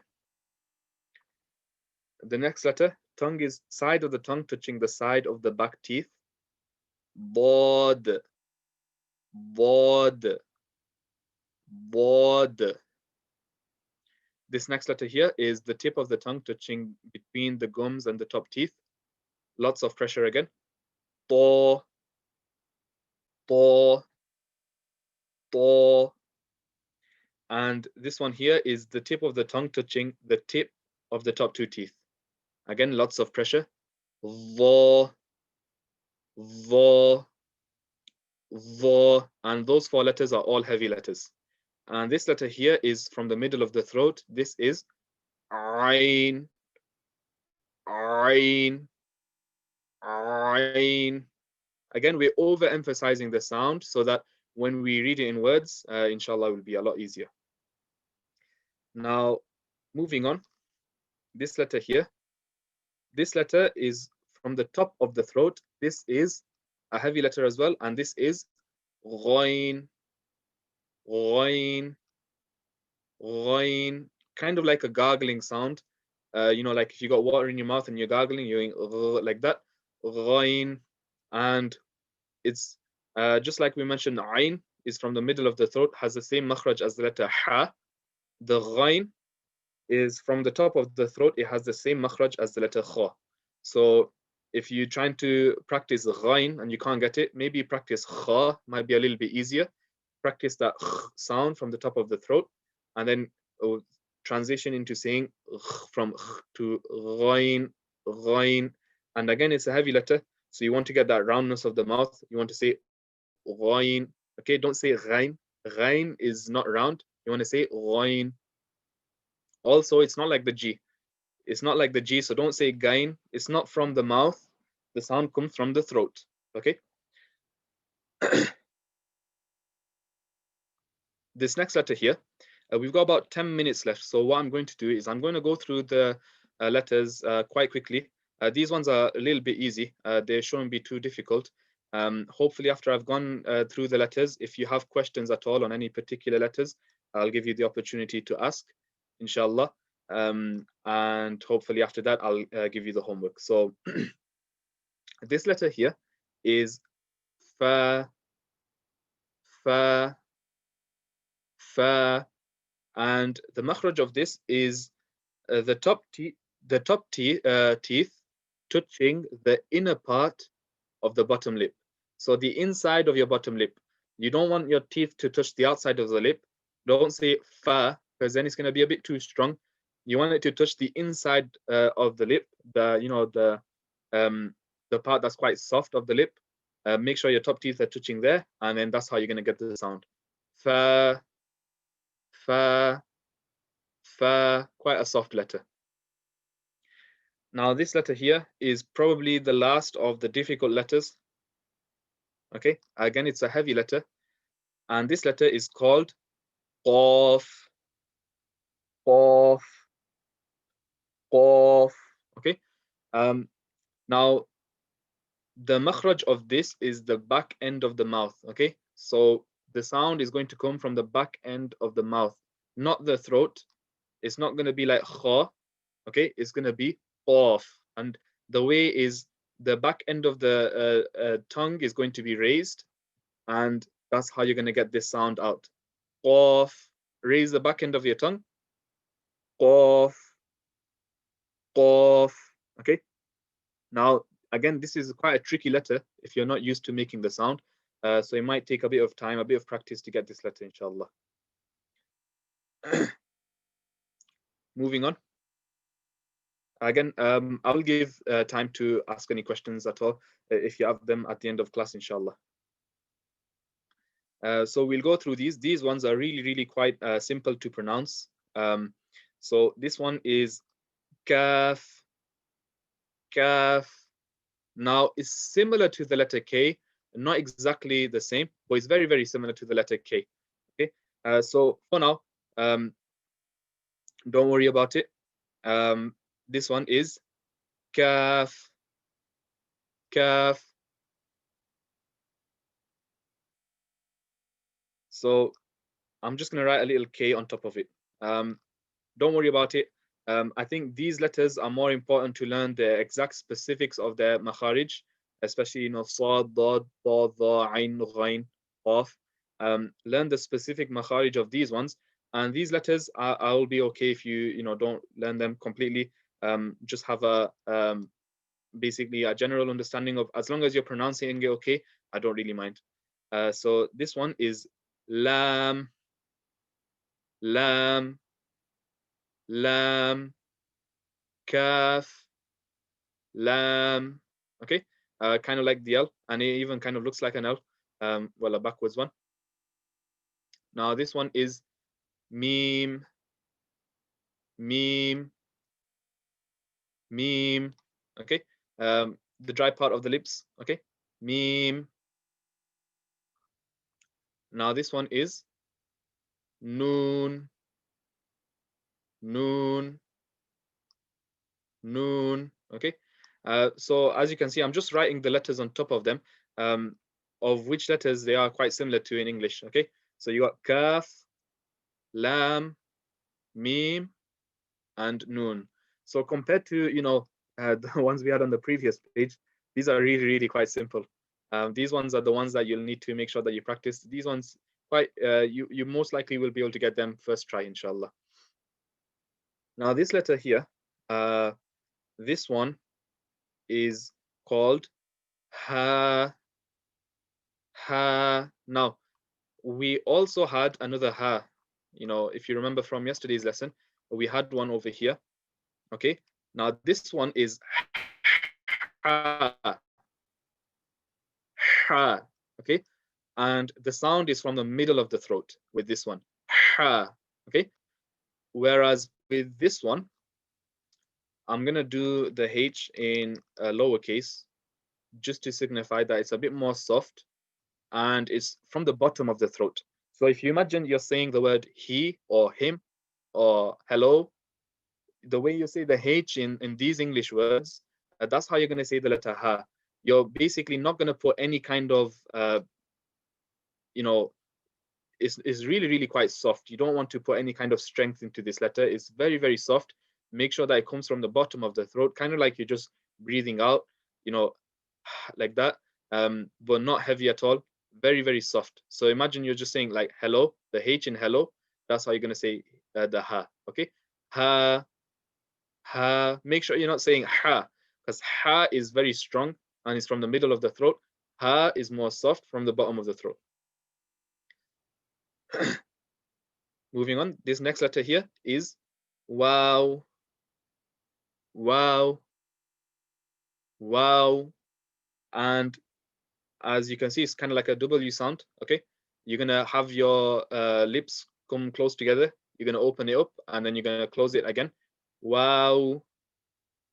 The next letter, tongue is side of the tongue touching the side of the back teeth. Bod. Bod. Bod. This next letter here is the tip of the tongue touching between the gums and the top teeth. Lots of pressure again. To. To. To. And this one here is the tip of the tongue touching the tip of the top two teeth. Again, lots of pressure. Vo. Vo. Vo. And those four letters are all heavy letters. And this letter here is from the middle of the throat. This is Ain. Ain. Ain. Again, we're overemphasizing the sound so that when we read it in words, inshallah, it will be a lot easier. Now, moving on, this letter here. This letter is from the top of the throat. This is a heavy letter as well, and this is Ghain. Ghain. Ghain. Kind of like a gargling sound. You know, like if you got water in your mouth and you're gargling, you're going like that. Ghain. And it's just like we mentioned, Ain is from the middle of the throat, has the same makhraj as the letter Ha. The Ghain is from the top of the throat, it has the same makhraj as the letter Kha. So if you're trying to practice Ghain and you can't get it, maybe practice Kha, might be a little bit easier. Practice that sound from the top of the throat, and then transition into saying from to Ghain, Ghain. And again, it's a heavy letter, so you want to get that roundness of the mouth. You want to say Ghain. Okay, don't say Ghain. Ghain is not round. You want to say Ghain. Also, it's not like the G. It's not like the G, so don't say Gain. It's not from the mouth. The sound comes from the throat. Okay. This next letter here, we've got about 10 minutes left. So what I'm going to do is I'm going to go through the letters quite quickly. These ones are a little bit easy. They shouldn't be too difficult. Hopefully after I've gone through the letters, if you have questions at all on any particular letters, I'll give you the opportunity to ask, inshallah. And hopefully after that, I'll give you the homework. So this letter here is Fa, Fa, Fa, and the makhraj of this is the top teeth touching the inner part of the bottom lip. So the inside of your bottom lip. You don't want your teeth to touch the outside of the lip. Don't say Fa, because then it's going to be a bit too strong. You want it to touch the inside of the lip, the part that's quite soft of the lip. Make sure your top teeth are touching there, and then that's how you're going to get the sound. Fa, Fa, Fa, quite a soft letter. Now this letter here is probably the last of the difficult letters. Okay, again, it's a heavy letter, and this letter is called Qaf. Qaf. Qaf. Okay. Now the makhraj of this is the back end of the mouth. Okay, so the sound is going to come from the back end of the mouth, not the throat. It's not going to be like kha. Okay, it's going to be Qaf, and the way is the back end of the tongue is going to be raised, and that's how you're going to get this sound out. Qaf. Raise the back end of your tongue. Qaf. qaf. Okay. Now, again, this is quite a tricky letter if you're not used to making the sound. So it might take a bit of time, a bit of practice to get this letter, inshallah. Moving on. Again, I will give time to ask any questions at all if you have them at the end of class, inshallah. So we'll go through these. These ones are really, really quite simple to pronounce. So this one is kaf, kaf. Now it's similar to the letter K, not exactly the same, but it's very, very similar to the letter K. Okay. So for now, don't worry about it. This one is kaf, kaf. So I'm just going to write a little K on top of it. Don't worry about it. I think these letters are more important to learn the exact specifics of their makharij, especially, you know, sad, dad, ta, dha, ain, ghain, qaf. Learn the specific makharij of these ones. And these letters will be okay if you know, don't learn them completely. Just have a basically a general understanding of, as long as you're pronouncing it okay, I don't really mind. So this one is lam, lam, lam, kaf, lam. Okay, kind of like the L, and it even kind of looks like an L. Well, a backwards one. Now this one is meme, meme, meme. Okay, the dry part of the lips. Okay, meme. Now this one is noon, noon, noon. Okay, so as you can see, I'm just writing the letters on top of them, of which letters they are quite similar to in English. Okay, so you got kaf, lam, meme, and noon. So compared to, you know, the ones we had on the previous page, these are really, really quite simple. These ones are the ones that you'll need to make sure that you practice. These ones quite you most likely will be able to get them first try, inshallah. Now this letter here, this one is called ha, ha. Now we also had another ha. You know, if you remember from yesterday's lesson, we had one over here. Okay, now this one is ha, ha. Okay, and the sound is from the middle of the throat with this one, ha. Okay, whereas with this one, I'm gonna do the H in lowercase just to signify that it's a bit more soft and it's from the bottom of the throat. So if you imagine you're saying the word he or him or hello, the way you say the H in these English words, that's how you're going to say the letter ha. You're basically not going to put any kind of, you know, it's really, really quite soft. You don't want to put any kind of strength into this letter. It's very, very soft. Make sure that it comes from the bottom of the throat, kind of like you're just breathing out, you know, like that, but not heavy at all. Very, very soft. So imagine you're just saying like hello, the H in hello. That's how you're going to say the ha. Okay, ha, ha. Make sure you're not saying ha, because ha is very strong and it's from the middle of the throat. Ha is more soft from the bottom of the throat. Moving on, this next letter here is wow, wow, wow. And as you can see, it's kind of like a W sound. Okay, you're gonna have your lips come close together. You're gonna open it up and then you're gonna close it again. Wow,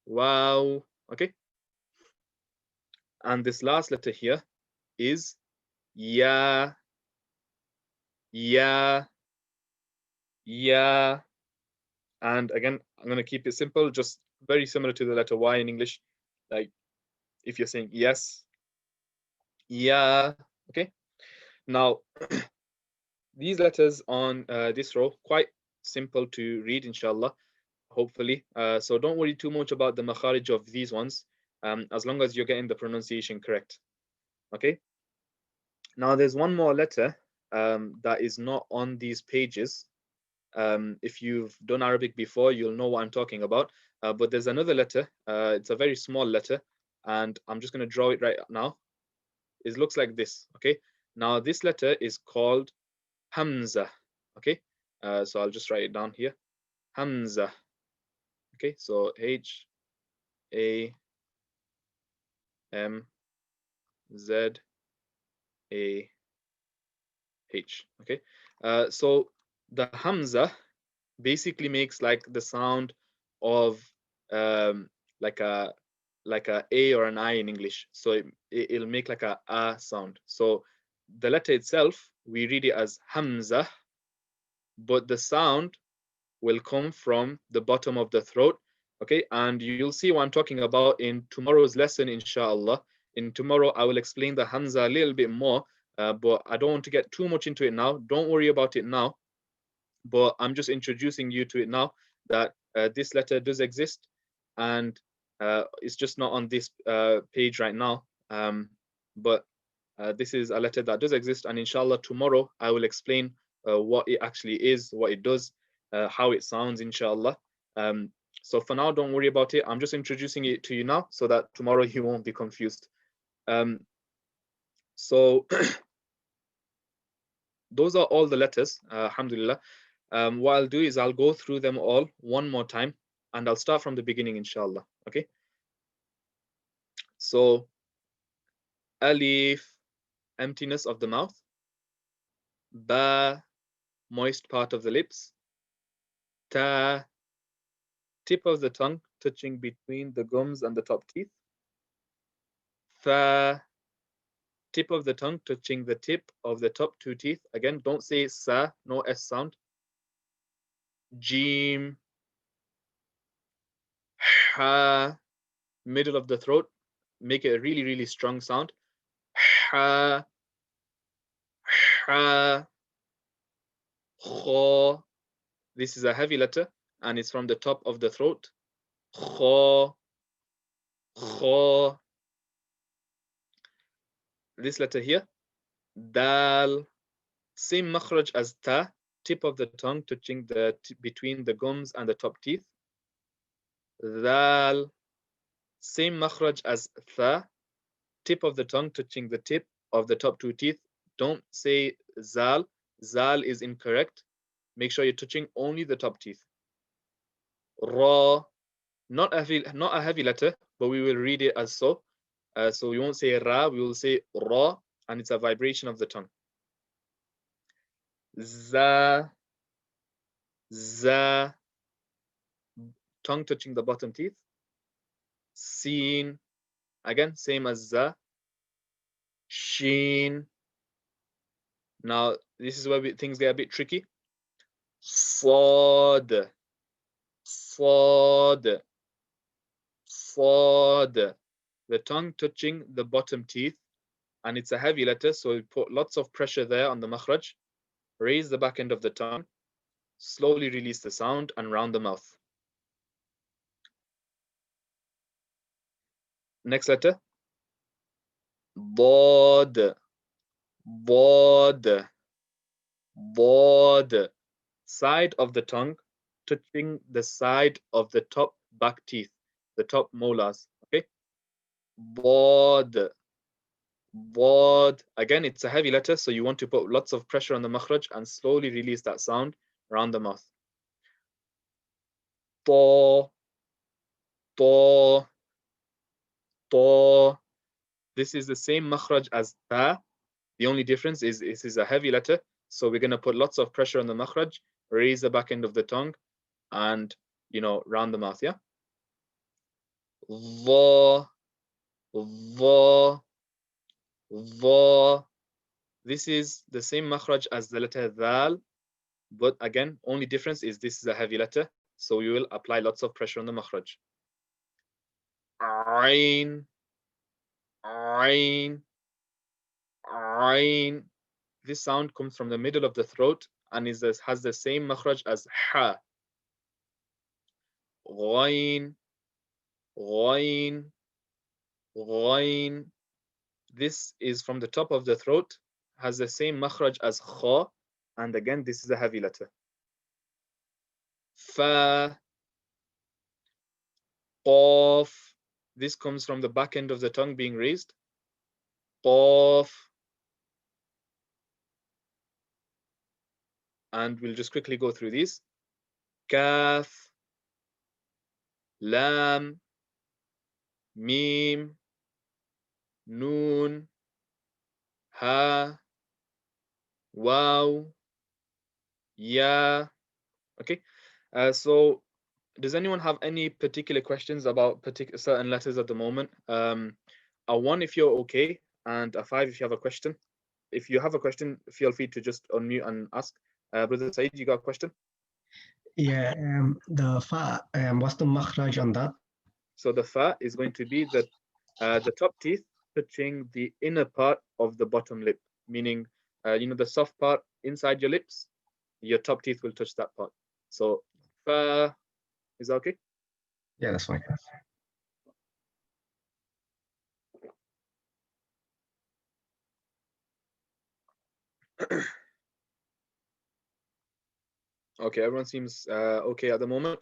wow. Okay, and this last letter here is yeah, yeah, yeah. And again, I'm gonna keep it simple, just very similar to the letter Y in English. Like if you're saying yes, yeah. Okay, now these letters on this row, quite simple to read, inshallah, hopefully. So don't worry too much about the makharij of these ones, as long as you're getting the pronunciation correct. Okay, now there's one more letter that is not on these pages. If you've done Arabic before, you'll know what I'm talking about. but there's another letter. It's a very small letter, and I'm just going to draw it right now. It looks like this. Okay. Now this letter is called Hamza. Okay. So I'll just write it down here. Hamza. Okay. So H-A-M-Z-A-H. Okay. So the Hamza basically makes like the sound of like a A or an I in English. So it'll make like a sound. So the letter itself, we read it as Hamza, but the sound will come from the bottom of the throat. Okay, and you'll see what I'm talking about in tomorrow's lesson, inshallah. In tomorrow, I will explain the Hamza a little bit more, but I don't want to get too much into it now. Don't worry about it now, but I'm just introducing you to it now, that this letter does exist, and it's just not on this page right now. But this is a letter that does exist, and inshallah tomorrow I will explain what it actually is, what it does, how it sounds, inshallah. So for now, don't worry about it. I'm just introducing it to you now so that tomorrow you won't be confused. So those are all the letters, alhamdulillah. What I'll do is I'll go through them all one more time, and I'll start from the beginning, inshallah. Okay. So alif, emptiness of the mouth. Ba, moist part of the lips. Ta, tip of the tongue touching between the gums and the top teeth. Fa, tip of the tongue touching the tip of the top two teeth. Again, don't say sa, no S sound. Jim, ha, middle of the throat. Make it a really, really strong sound. Ha, ha, kho. This is a heavy letter, and it's from the top of the throat. Kho, kho. This letter here, dal, same makhraj as ta, tip of the tongue touching between the gums and the top teeth. Dal, same makhraj as tha, tip of the tongue touching the tip of the top two teeth. Don't say zal. Zal is incorrect. Make sure you're touching only the top teeth. Ra, not a heavy letter, but we will read it as so. So we won't say ra, we will say ra, and it's a vibration of the tongue. Za, za, tongue touching the bottom teeth. Sin, again, same as za. Shin. Now, this is where things get a bit tricky. Sad, sad, sad. The tongue touching the bottom teeth, and it's a heavy letter, so we put lots of pressure there on the makhraj. Raise the back end of the tongue, slowly release the sound, and round the mouth. Next letter. Bod, bod, bod. Side of the tongue touching the side of the top back teeth, the top molars. Okay. Bod, bod. Again, it's a heavy letter, so you want to put lots of pressure on the makhraj and slowly release that sound around the mouth. To, to, to. This is the same makhraj as ta. The only difference is this is a heavy letter, so we're going to put lots of pressure on the makhraj, raise the back end of the tongue, and round the mouth. Yeah. Dha, dha, dha. This is the same makhraj as the letter dhal, but again, only difference is this is a heavy letter, so we will apply lots of pressure on the makhraj. Ain, ain, ain. This sound comes from the middle of the throat and has the same makhraj as ha. Ghain, ghain, ghain. This is from the top of the throat, has the same makhraj as kha, and again, this is a heavy letter. Fa, Qaf. This comes from the back end of the tongue being raised. Qaf. And we'll just quickly go through these. Kaf, Lam, Mim, Noon, Ha, Waw, Ya. Okay. So does anyone have any particular questions about certain letters at the moment? A 1 if you're okay, and a 5 if you have a question. If you have a question, feel free to just unmute and ask. Brother Said, you got a question? Yeah, the fa, what's the makhraj on that? So the fa is going to be the top teeth touching the inner part of the bottom lip, meaning you know, the soft part inside your lips, your top teeth will touch that part. So fa, is that okay? Yeah, that's fine. Okay, everyone seems okay at the moment.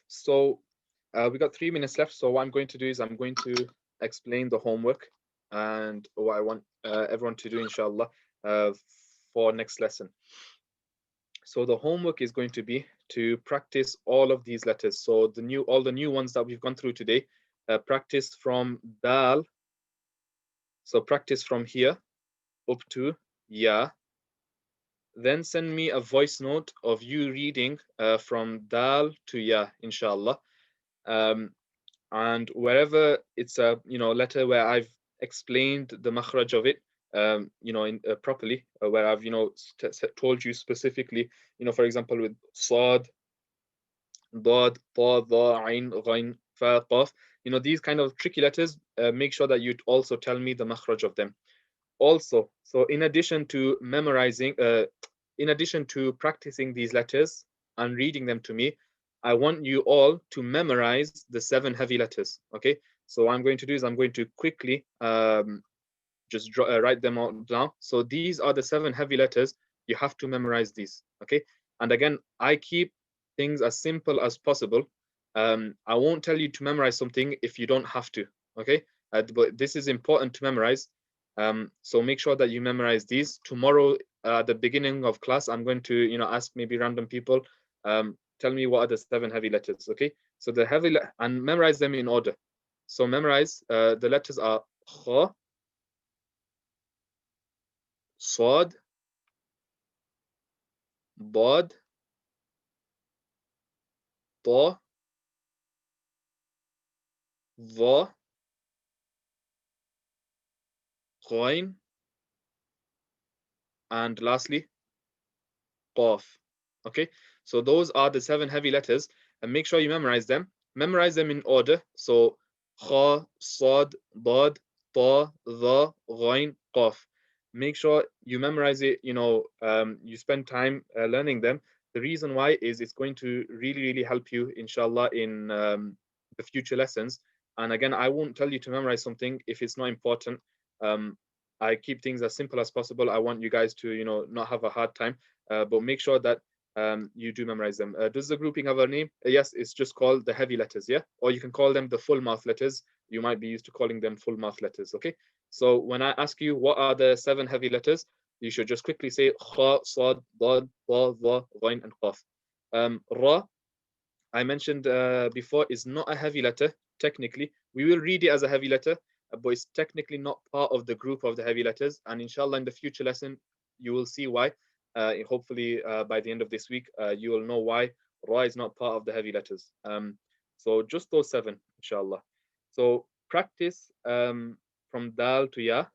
So we got 3 minutes left. So what I'm going to do is I'm going to explain the homework and what I want everyone to do, inshallah, for next lesson. So the homework is going to be to practice all of these letters. So all the new ones that we've gone through today, practice from dal. So practice from here up to ya. Then send me a voice note of you reading from dal to ya, inshallah. And wherever it's a letter where I've explained the makhraj of it, properly, where I've told you specifically, for example, with sad, dad, ta, dha, ain, ghain, fa, qaf, these kind of tricky letters, make sure that you also tell me the makhraj of them. Also, so in addition to memorizing, in addition to practicing these letters and reading them to me, I want you all to memorize the 7 heavy letters. Okay, so what I'm going to do is I'm going to quickly just write them all down. So these are the 7 heavy letters. You have to memorize these. Okay, and again, I keep things as simple as possible. I won't tell you to memorize something if you don't have to. Okay, but this is important to memorize. So make sure that you memorize these. Tomorrow, at the beginning of class, I'm going to ask maybe random people, tell me what are the 7 heavy letters. Okay, so the and memorize them in order. So memorize the letters are kha, صاد, ضاد, طا, ظا, غين, and lastly قاف. Okay, so those are the 7 heavy letters, and make sure you memorize them. Memorize them in order. So kha, sad, dad, ta, dha, ghain, qaf. Make sure you memorize it. You spend time learning them. The reason why is it's going to really, really help you, inshallah, in the future lessons. And again, I won't tell you to memorize something if it's not important. I keep things as simple as possible. I want you guys to, not have a hard time, but make sure that you do memorize them. Does the grouping have a name? Yes, it's just called the heavy letters, yeah? Or you can call them the full mouth letters. You might be used to calling them full mouth letters, okay? So when I ask you what are the 7 heavy letters, you should just quickly say kha, sad, dad, ta, dha, ghain, and qaf. Ra, I mentioned before, is not a heavy letter, technically. We will read it as a heavy letter, but it's technically not part of the group of the heavy letters. And inshallah, in the future lesson, you will see why. Hopefully, by the end of this week, you will know why Ra is not part of the heavy letters. So just those 7, inshallah. So practice from Dal to Ya.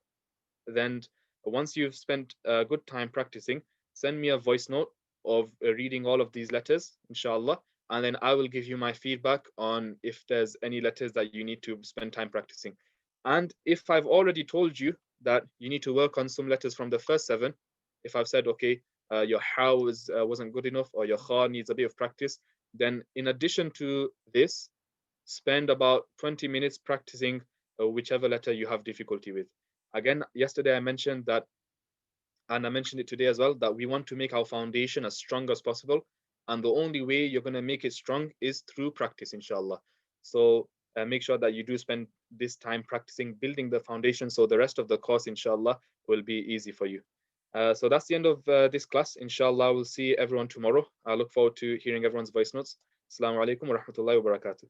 Then once you've spent a good time practicing, send me a voice note of reading all of these letters, inshallah, and then I will give you my feedback on if there's any letters that you need to spend time practicing. And if I've already told you that you need to work on some letters from the first 7, if I've said, okay, your ha wasn't good enough or your kha needs a bit of practice, then in addition to this, spend about 20 minutes practicing whichever letter you have difficulty with. Again, yesterday I mentioned that, and I mentioned it today as well, that we want to make our foundation as strong as possible. And the only way you're going to make it strong is through practice, inshallah. So make sure that you do spend this time practicing, building the foundation, so the rest of the course, inshallah, will be easy for you. So that's the end of this class. Inshallah, we'll see everyone tomorrow. I look forward to hearing everyone's voice notes. Assalamu alaikum wa rahmatullahi wa barakatuh.